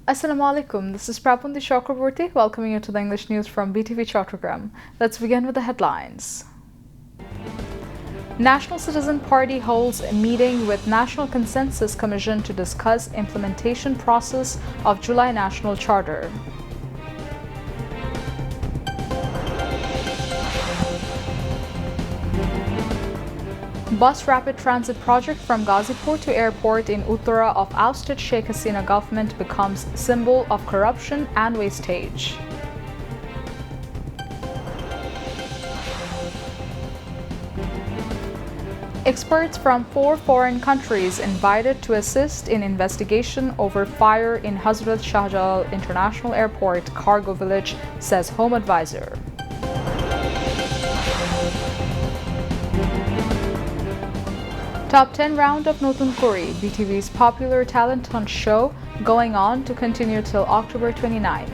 Assalamu alaikum. This is Prapundi Chakraborty welcoming you to the English news from Btv-Chattogram. Let's begin with the headlines. National Citizen Party holds a meeting with National Consensus Commission to discuss implementation process of July National Charter. Bus rapid transit project from Ghazipur to airport in Uttara of ousted Sheikh Hasina government becomes symbol of corruption and wastage. Experts from 4 foreign countries invited to assist in investigation over fire in Hazrat Shahjalal International Airport cargo village, says Home Advisor. Top 10 round of Notun Kori, BTV's popular talent hunt show, going on to continue till October 29th.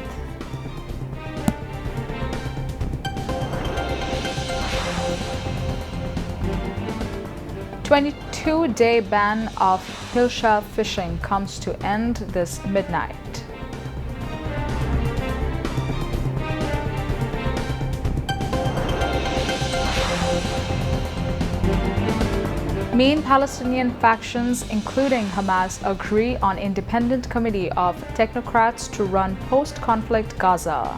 A 22-day ban of Hilsha fishing comes to end this midnight. Main Palestinian factions, including Hamas, agree on independent committee of technocrats to run post-conflict Gaza.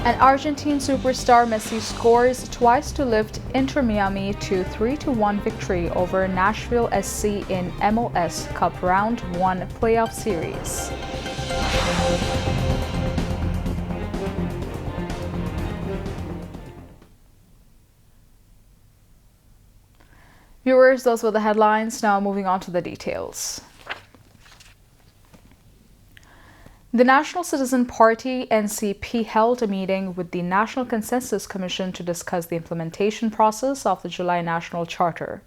An Argentine superstar Messi scores twice to lift Inter Miami to 3-1 victory over Nashville SC in MLS Cup Round 1 playoff series. Viewers, those were the headlines. Now moving on to the details. The National Citizen Party (NCP) held a meeting with the National Consensus Commission to discuss the implementation process of the July National Charter.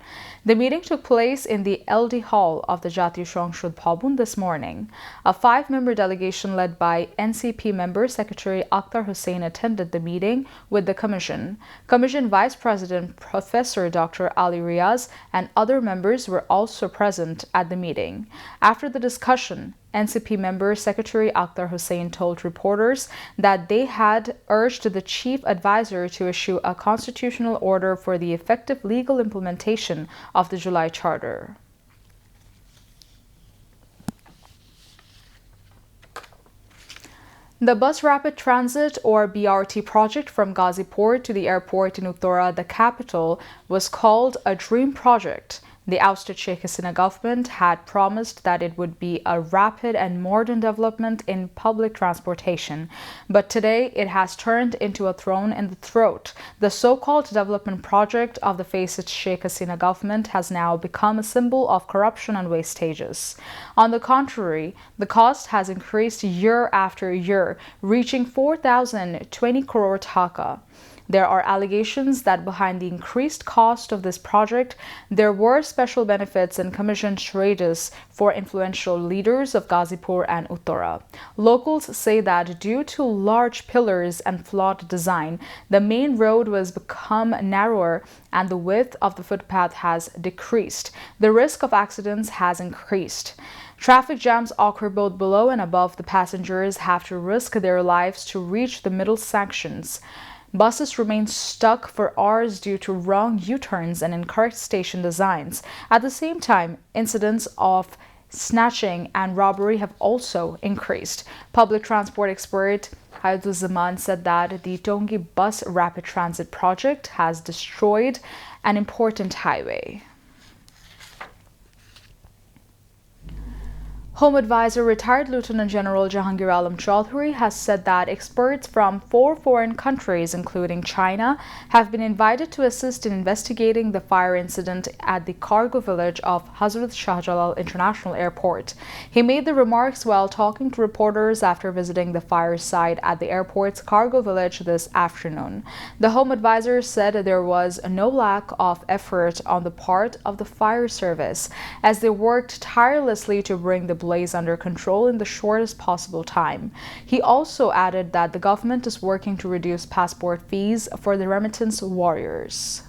The meeting took place in the LD Hall of the Jatiya Shongshud Bhavan this morning. A 5-member delegation led by NCP member Secretary Akhtar Hussain attended the meeting with the Commission. Commission Vice President Professor Dr. Ali Riaz and other members were also present at the meeting. After the discussion, NCP member Secretary Akhtar Hussain told reporters that they had urged the chief advisor to issue a constitutional order for the effective legal implementation of the July Charter. The Bus Rapid Transit or BRT project from Ghazipur to the airport in Uttara, the capital, was called a dream project. The ousted Sheikh Hasina government had promised that it would be a rapid and modern development in public transportation, but today it has turned into a thorn in the throat. The so-called development project of the faced Sheikh Hasina government has now become a symbol of corruption and wastages. On the contrary, the cost has increased year after year, reaching 4,020 crore taka. There are allegations that behind the increased cost of this project, there were special benefits and commission charges for influential leaders of Ghazipur and Uttara. Locals say that due to large pillars and flawed design, the main road was become narrower and the width of the footpath has decreased. The risk of accidents has increased. Traffic jams occur both below and above. The passengers have to risk their lives to reach the middle sections. Buses remain stuck for hours due to wrong U-turns and incorrect station designs. At the same time, incidents of snatching and robbery have also increased. Public transport expert Haidul Zaman said that the Tongi Bus Rapid Transit project has destroyed an important highway. Home Advisor retired Lieutenant General Jahangir Alam Chaudhary has said that experts from 4 foreign countries, including China, have been invited to assist in investigating the fire incident at the cargo village of Hazrat Shahjalal International Airport. He made the remarks while talking to reporters after visiting the fire site at the airport's cargo village this afternoon. The Home Advisor said there was no lack of effort on the part of the fire service as they worked tirelessly to bring the blaze under control in the shortest possible time. He also added that the government is working to reduce passport fees for the remittance warriors.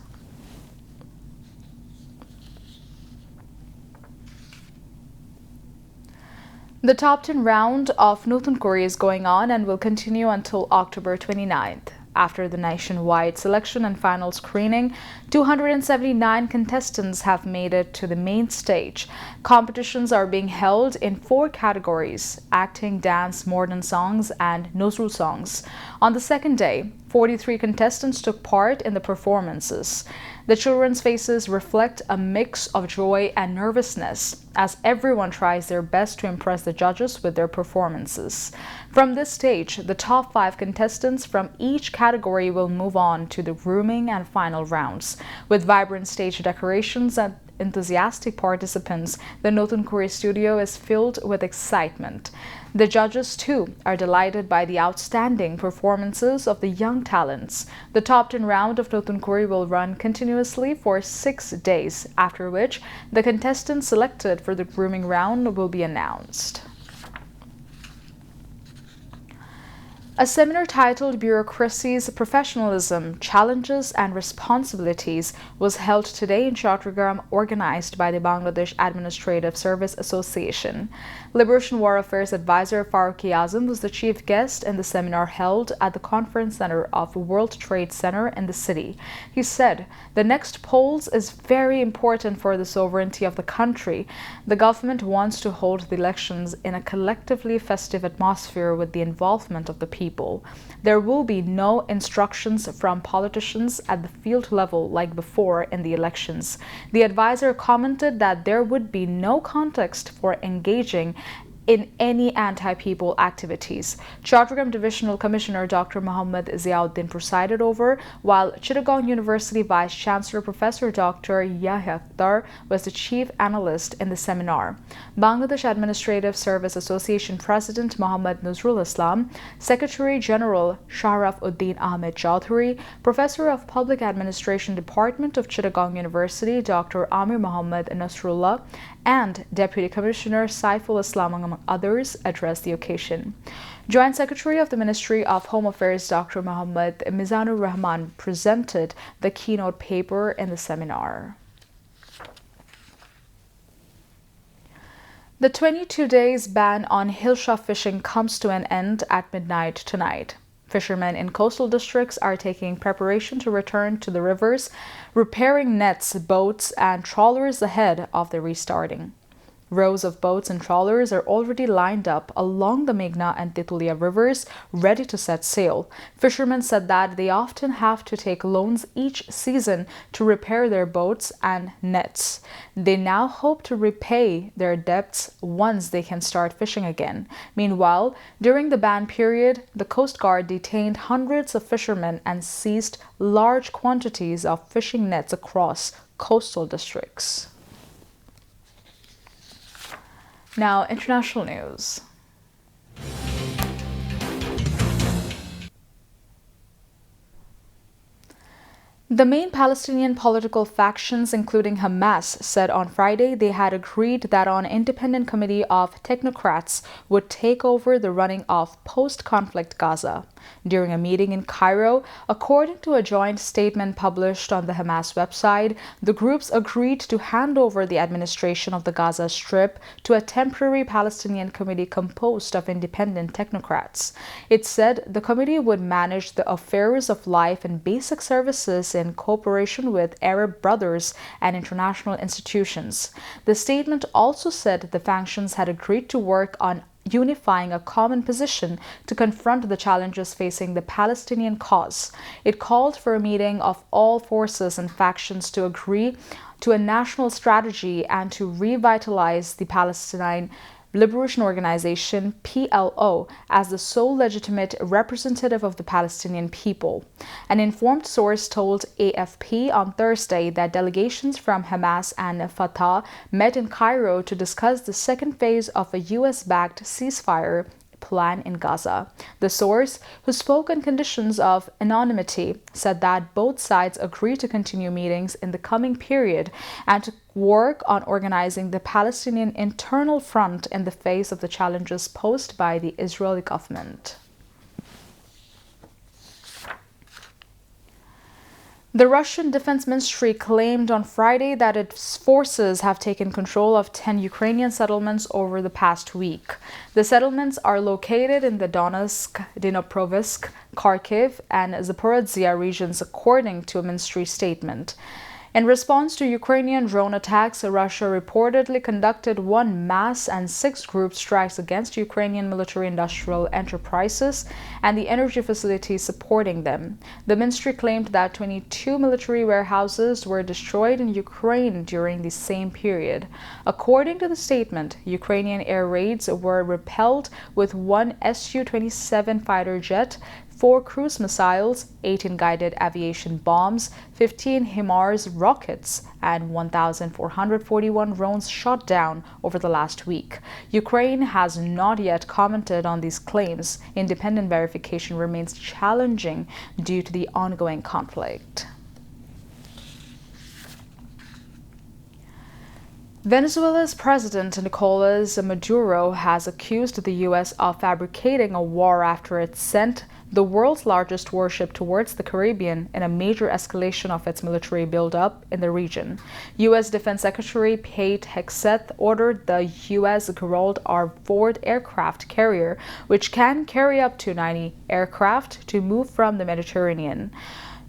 The top 10 round of Northern Korea is going on and will continue until October 29th. After the nationwide selection and final screening, 279 contestants have made it to the main stage. Competitions are being held in 4 categories: acting, dance, modern songs, and Nozru songs. On the second day, 43 contestants took part in the performances. The children's faces reflect a mix of joy and nervousness as everyone tries their best to impress the judges with their performances. From this stage, the top 5 contestants from each category will move on to the grooming and final rounds. With vibrant stage decorations and enthusiastic participants, the Northern Korea studio is filled with excitement. The judges, too, are delighted by the outstanding performances of the young talents. The top 10 round of Northern Korea will run continuously for 6 days, after which the contestants selected for the grooming round will be announced. A seminar titled Bureaucracy's Professionalism, Challenges and Responsibilities was held today in Chattogram, organized by the Bangladesh Administrative Service Association. Liberation War Affairs Advisor Farooqi Azam was the chief guest in the seminar held at the Conference Center of World Trade Center in the city. He said, "The next polls is very important for the sovereignty of the country. The government wants to hold the elections in a collectively festive atmosphere with the involvement of the people. There will be no instructions from politicians at the field level like before in the elections." The advisor commented that there would be no context for engaging in any anti-people activities. Chattogram Divisional Commissioner Dr. Muhammad Ziauddin presided over, while Chittagong University Vice Chancellor Professor Dr. Yahya Akhtar was the chief analyst in the seminar. Bangladesh Administrative Service Association President Muhammad Nuzrul Islam, Secretary General Sharaf Uddin Ahmed Chaudhuri, Professor of Public Administration Department of Chittagong University Dr. Amir Muhammad Nasrullah, and Deputy Commissioner Saiful Islam, among others, addressed the occasion. Joint Secretary of the Ministry of Home Affairs Dr. Muhammad Mizanur Rahman presented the keynote paper in the seminar. The 22 days ban on hillshot fishing comes to an end at midnight tonight. Fishermen in coastal districts are taking preparation to return to the rivers, repairing nets, boats, and trawlers ahead of the restarting. Rows of boats and trawlers are already lined up along the Meghna and Titulia rivers, ready to set sail. Fishermen said that they often have to take loans each season to repair their boats and nets. They now hope to repay their debts once they can start fishing again. Meanwhile, during the ban period, the Coast Guard detained hundreds of fishermen and seized large quantities of fishing nets across coastal districts. Now, international news. The main Palestinian political factions, including Hamas, said on Friday they had agreed that an independent committee of technocrats would take over the running of post-conflict Gaza. During a meeting in Cairo, according to a joint statement published on the Hamas website, the groups agreed to hand over the administration of the Gaza Strip to a temporary Palestinian committee composed of independent technocrats. It said the committee would manage the affairs of life and basic services in cooperation with Arab brothers and international institutions. The statement also said the factions had agreed to work on unifying a common position to confront the challenges facing the Palestinian cause. It called for a meeting of all forces and factions to agree to a national strategy and to revitalize the Palestine Liberation Organization, PLO, as the sole legitimate representative of the Palestinian people. An informed source told AFP on Thursday that delegations from Hamas and Fatah met in Cairo to discuss the second phase of a U.S.-backed ceasefire plan in Gaza. The source, who spoke on conditions of anonymity, said that both sides agreed to continue meetings in the coming period and to work on organizing the Palestinian internal front in the face of the challenges posed by the Israeli government. The Russian Defense Ministry claimed on Friday that its forces have taken control of 10 Ukrainian settlements over the past week. The settlements are located in the Donetsk, Dnipropetrovsk, Kharkiv, and Zaporizhzhia regions, according to a ministry statement. In response to Ukrainian drone attacks, Russia reportedly conducted 1 mass and 6 group strikes against Ukrainian military-industrial enterprises and the energy facilities supporting them. The ministry claimed that 22 military warehouses were destroyed in Ukraine during the same period. According to the statement, Ukrainian air raids were repelled with 1 Su-27 fighter jet, 4 cruise missiles, 18 guided aviation bombs, 15 HIMARS rockets, and 1,441 drones shot down over the last week. Ukraine has not yet commented on these claims. Independent verification remains challenging due to the ongoing conflict. Venezuela's President Nicolas Maduro has accused the U.S. of fabricating a war after it sent the world's largest warship towards the Caribbean in a major escalation of its military buildup in the region. U.S. Defense Secretary Pete Hegseth ordered the U.S. Gerald R. Ford aircraft carrier, which can carry up to 90 aircraft, to move from the Mediterranean.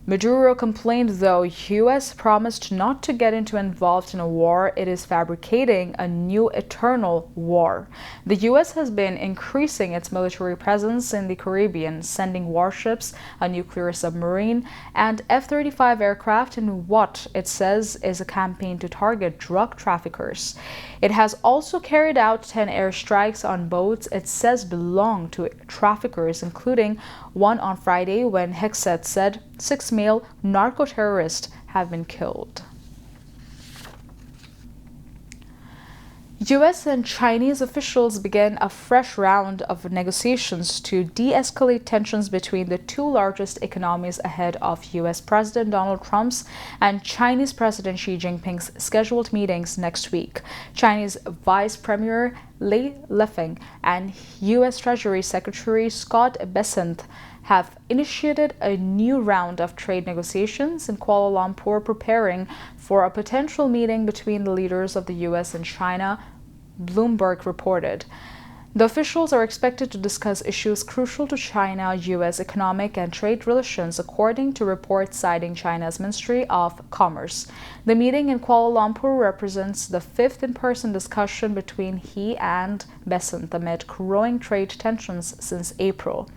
Maduro complained, though U.S. promised not to get involved in a war, it is fabricating a new eternal war. The U.S. has been increasing its military presence in the Caribbean, sending warships, a nuclear submarine, and F-35 aircraft in what it says is a campaign to target drug traffickers. It has also carried out 10 airstrikes on boats it says belong to traffickers, including one on Friday when Hegseth said 6 male narco-terrorists have been killed. U.S. and Chinese officials began a fresh round of negotiations to de-escalate tensions between the two largest economies ahead of U.S. President Donald Trump's and Chinese President Xi Jinping's scheduled meetings next week. Chinese Vice Premier Li Lefeng and U.S. Treasury Secretary Scott Bessent have initiated a new round of trade negotiations in Kuala Lumpur, preparing for a potential meeting between the leaders of the U.S. and China, Bloomberg reported. The officials are expected to discuss issues crucial to China-U.S. economic and trade relations, according to reports citing China's Ministry of Commerce. The meeting in Kuala Lumpur represents the 5th in-person discussion between he and Bessent amid growing trade tensions since April.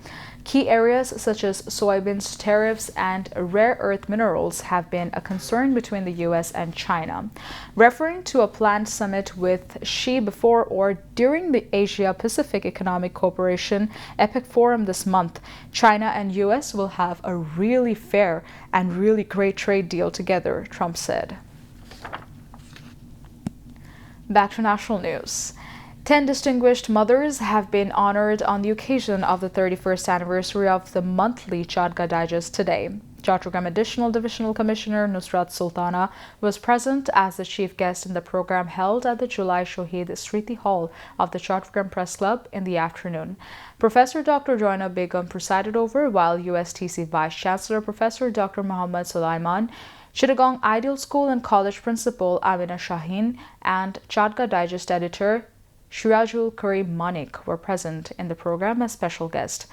Key areas such as soybeans tariffs and rare earth minerals have been a concern between the U.S. and China. Referring to a planned summit with Xi before or during the Asia-Pacific Economic Cooperation EPIC Forum this month, China and U.S. will have a really fair and really great trade deal together, Trump said. Back to national news. 10 distinguished mothers have been honored on the occasion of the 31st anniversary of the monthly Chattogram Digest today. Chattogram Additional Divisional Commissioner Nusrat Sultana was present as the chief guest in the program held at the July Shohid Smriti Hall of the Chattogram Press Club in the afternoon. Professor Dr. Joina Begum presided over, while USTC Vice Chancellor Professor Dr. Muhammad Sulaiman, Chittagong Ideal School and College Principal Amina Shaheen, and Chattogram Digest Editor Shirajul Karim Manik were present in the program as special guests.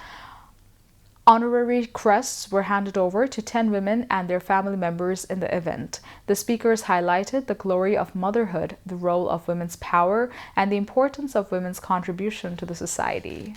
Honorary crests were handed over to 10 women and their family members in the event. The speakers highlighted the glory of motherhood, the role of women's power, and the importance of women's contribution to the society.